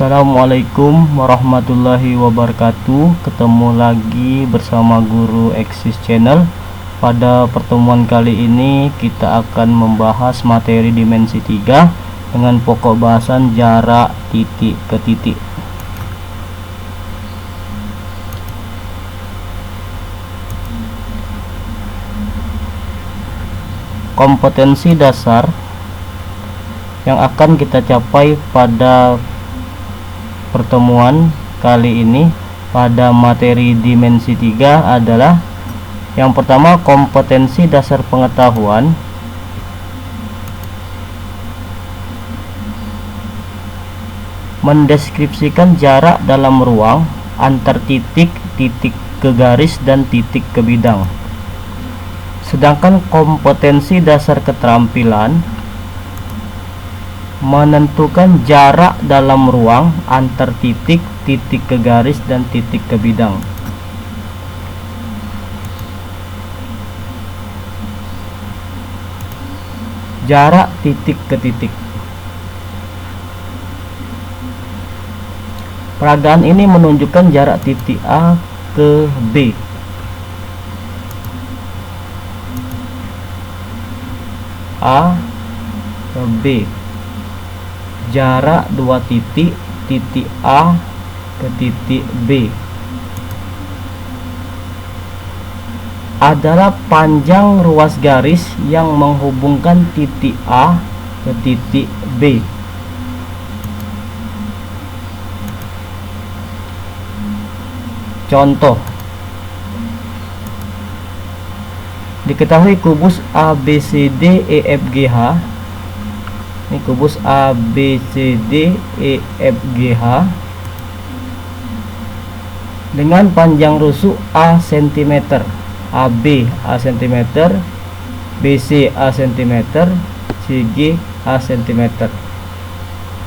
Assalamualaikum warahmatullahi wabarakatuh. Ketemu lagi bersama Guru Eksis Channel. Pada pertemuan kali ini kita akan membahas materi dimensi 3 dengan pokok bahasan jarak titik ke titik. Kompetensi dasar yang akan kita capai pada pertemuan kali ini pada materi dimensi 3 adalah yang pertama, kompetensi dasar pengetahuan mendeskripsikan jarak dalam ruang antar titik, titik ke garis, dan titik ke bidang. Sedangkan kompetensi dasar keterampilan menentukan jarak dalam ruang antar titik, titik ke garis, dan titik ke bidang. Jarak titik ke titik. Peragaan ini menunjukkan jarak titik A ke B. A ke B. Jarak dua titik, titik A ke titik B, adalah panjang ruas garis yang menghubungkan titik A ke titik B. Contoh, diketahui kubus ABCD EFGH. Ini kubus ABCD EFGH dengan panjang rusuk A cm, AB A cm, BC A cm, CG A cm.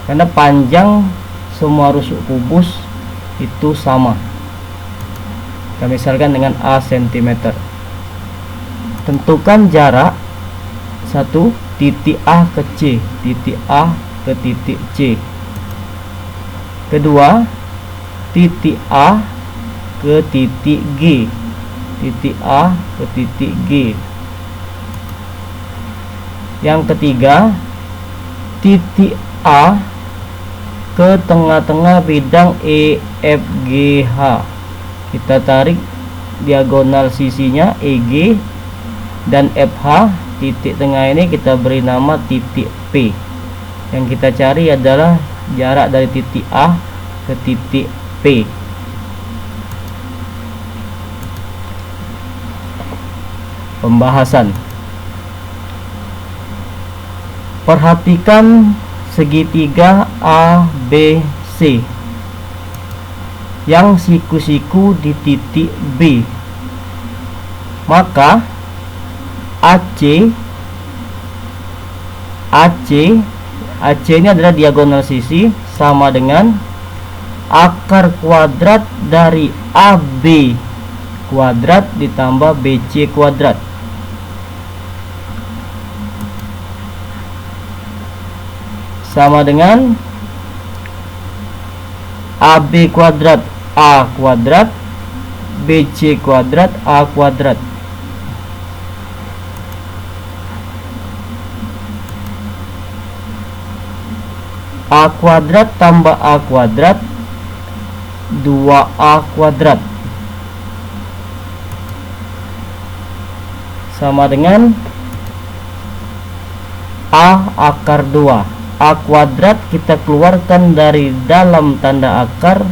Karena panjang semua rusuk kubus itu sama, kita misalkan dengan A cm. Tentukan jarak 1. Titik A ke C, titik A ke titik C. Kedua, titik A ke titik G, titik A ke titik G. Yang ketiga, titik A ke tengah-tengah bidang EFGH. Kita tarik diagonal sisinya EG dan FH. Titik tengah ini kita beri nama titik P. Yang kita cari adalah jarak dari titik A ke titik P. Pembahasan. Perhatikan segitiga ABC yang siku-siku di titik B. Maka AC ini adalah diagonal sisi, sama dengan akar kuadrat dari AB kuadrat ditambah BC kuadrat. Sama dengan AB kuadrat A kuadrat, BC kuadrat A kuadrat. A kuadrat tambah A kuadrat 2A kuadrat sama dengan A akar 2. A kuadrat kita keluarkan dari dalam tanda akar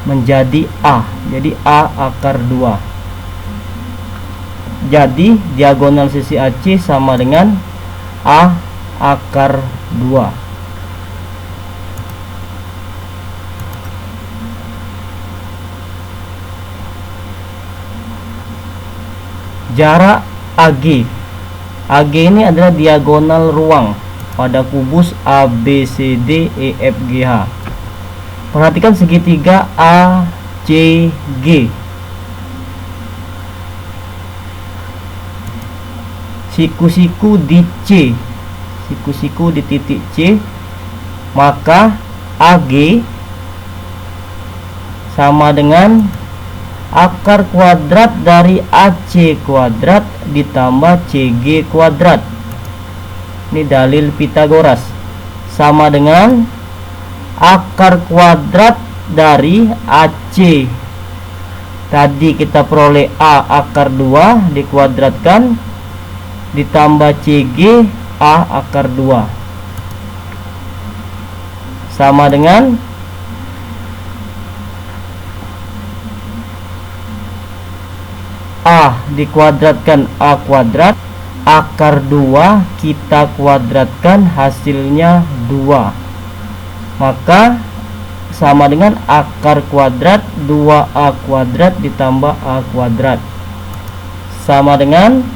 menjadi A, jadi A akar 2. Jadi diagonal sisi AC sama dengan A akar 2. Jarak AG. AG ini adalah diagonal ruang pada kubus ABCD EFGH. Perhatikan segitiga ACG. Siku-siku di C, siku-siku di titik C, maka AG sama dengan akar kuadrat dari AC kuadrat ditambah CG kuadrat. Ini dalil Pitagoras. Sama dengan akar kuadrat dari AC. Tadi kita peroleh A akar 2 dikuadratkan ditambah CG A akar 2. Sama dengan A dikuadratkan A kuadrat, akar 2 kita kuadratkan hasilnya 2. Maka sama dengan akar kuadrat 2A kuadrat ditambah A kuadrat. Sama dengan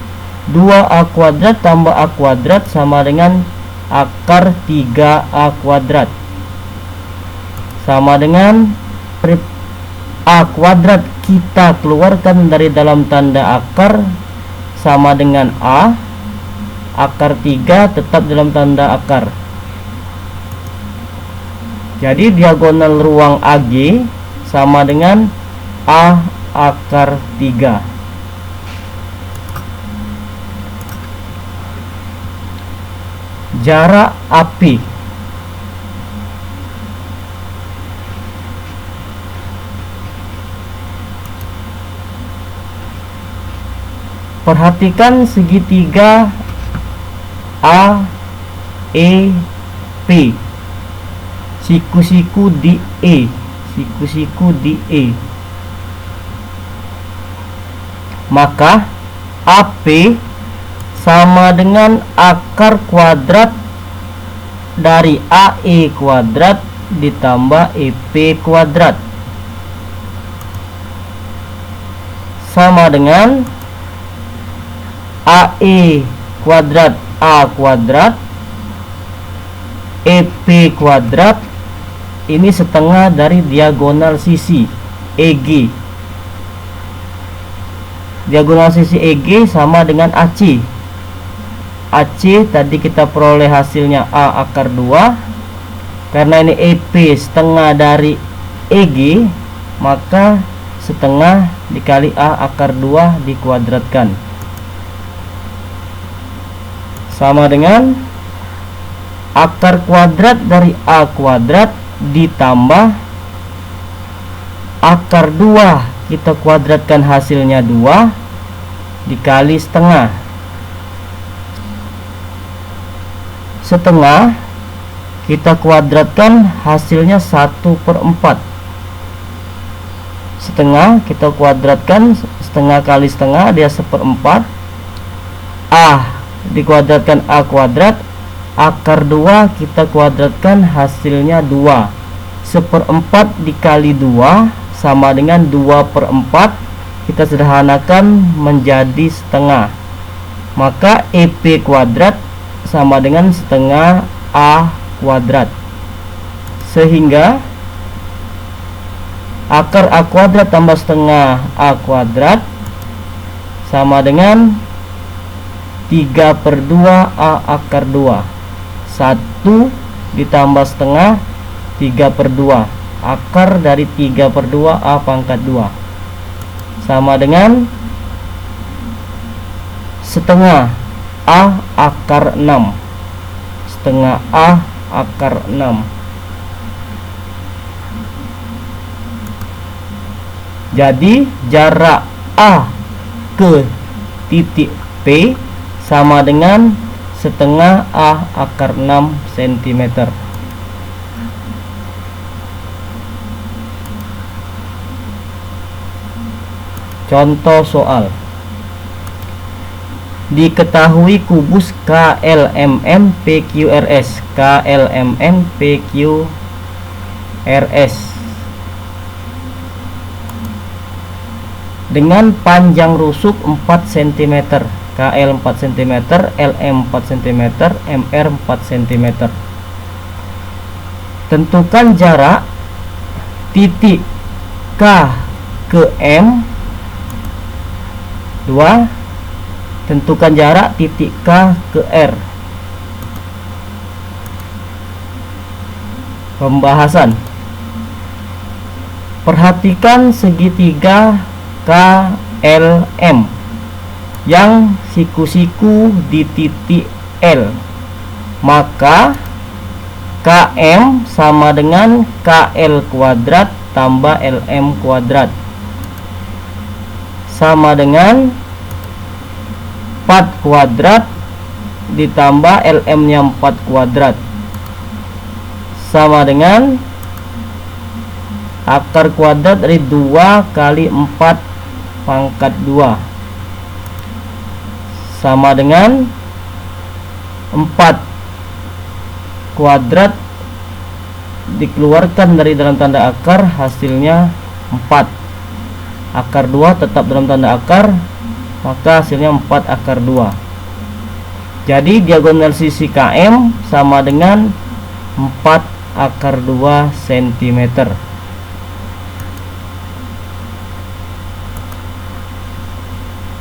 2A kuadrat tambah A kuadrat sama dengan akar 3A kuadrat. Sama dengan A kuadrat kita keluarkan dari dalam tanda akar sama dengan A, akar 3 tetap dalam tanda akar. Jadi diagonal ruang AG sama dengan A akar 3. Jarak AP. Perhatikan segitiga AEP. Siku-siku di E, siku-siku di E. Maka AP sama dengan akar kuadrat dari AE kuadrat ditambah EP kuadrat. Sama dengan AE kuadrat A kuadrat EP kuadrat. Ini setengah dari diagonal sisi EG. Diagonal sisi EG sama dengan AC. AC tadi kita peroleh hasilnya A akar 2. Karena ini EP setengah dari EG, maka setengah dikali A akar 2 dikuadratkan. Sama dengan akar kuadrat dari A kuadrat ditambah akar 2 kita kuadratkan hasilnya 2 dikali setengah. Setengah kita kuadratkan hasilnya 1/4. Setengah kita kuadratkan setengah kali setengah dia 1/4. A dikuadratkan A kuadrat, akar 2 kita kuadratkan hasilnya 2. 1/4 dikali 2 sama dengan 2/4. Kita sederhanakan menjadi setengah. Maka EP kuadrat sama dengan setengah A kuadrat. Sehingga akar A kuadrat tambah setengah A kuadrat sama dengan 3/2 A akar 2. 1 ditambah setengah 3/2. Akar dari 3/2 A pangkat 2 sama dengan setengah A akar 6. Setengah A akar 6. Jadi jarak A ke titik P sama dengan setengah A akar 6 cm. Contoh soal. Diketahui kubus KLMN PQRS. KLMN PQRS dengan panjang rusuk 4 cm. KL 4 cm, LM 4 cm, MR 4 cm. Tentukan jarak titik K ke M. 2. Tentukan jarak titik K ke R. Pembahasan. Perhatikan segitiga KLM yang siku-siku di titik L. Maka KM sama dengan KL kuadrat tambah LM kuadrat, sama dengan 4 kuadrat ditambah LM nya 4 kuadrat, sama dengan akar kuadrat dari 2 kali 4 pangkat 2, sama dengan 4 kuadrat dikeluarkan dari dalam tanda akar, hasilnya 4. Akar 2 tetap dalam tanda akar, maka hasilnya 4 akar 2. Jadi diagonal sisi KM sama dengan 4 akar 2 cm.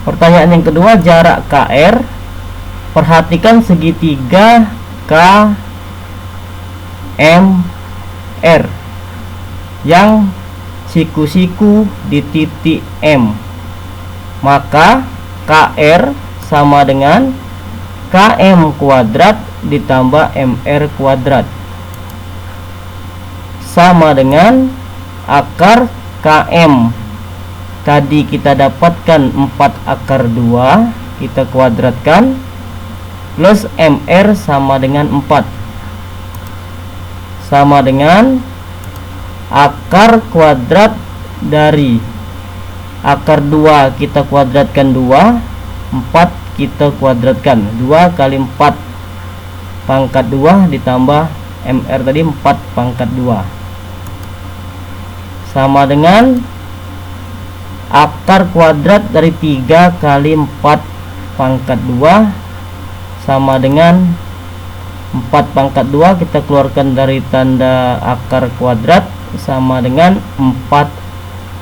Pertanyaan yang kedua, jarak KR. Perhatikan segitiga KMR yang siku-siku di titik M. Maka KR sama dengan KM kuadrat ditambah MR kuadrat, sama dengan akar KM. Tadi kita dapatkan 4 akar 2, kita kuadratkan, plus MR sama dengan 4, sama dengan akar kuadrat dari akar 2 kita kuadratkan 2, 4 kita kuadratkan, 2 kali 4 pangkat 2 ditambah MR tadi 4 pangkat 2, sama dengan akar kuadrat dari 3 kali 4 pangkat 2, sama dengan 4 pangkat 2 kita keluarkan dari tanda akar kuadrat, sama dengan 4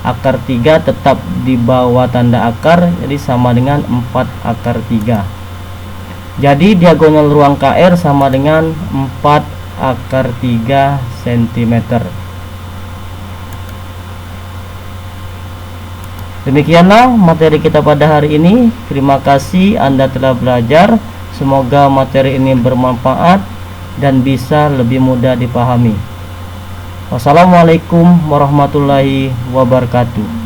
akar 3 tetap di bawah tanda akar, jadi sama dengan 4 akar 3. Jadi diagonal ruang KR sama dengan 4 akar 3 cm. Demikianlah materi kita pada hari ini. Terima kasih Anda telah belajar. Semoga materi ini bermanfaat dan bisa lebih mudah dipahami. Wassalamualaikum warahmatullahi wabarakatuh.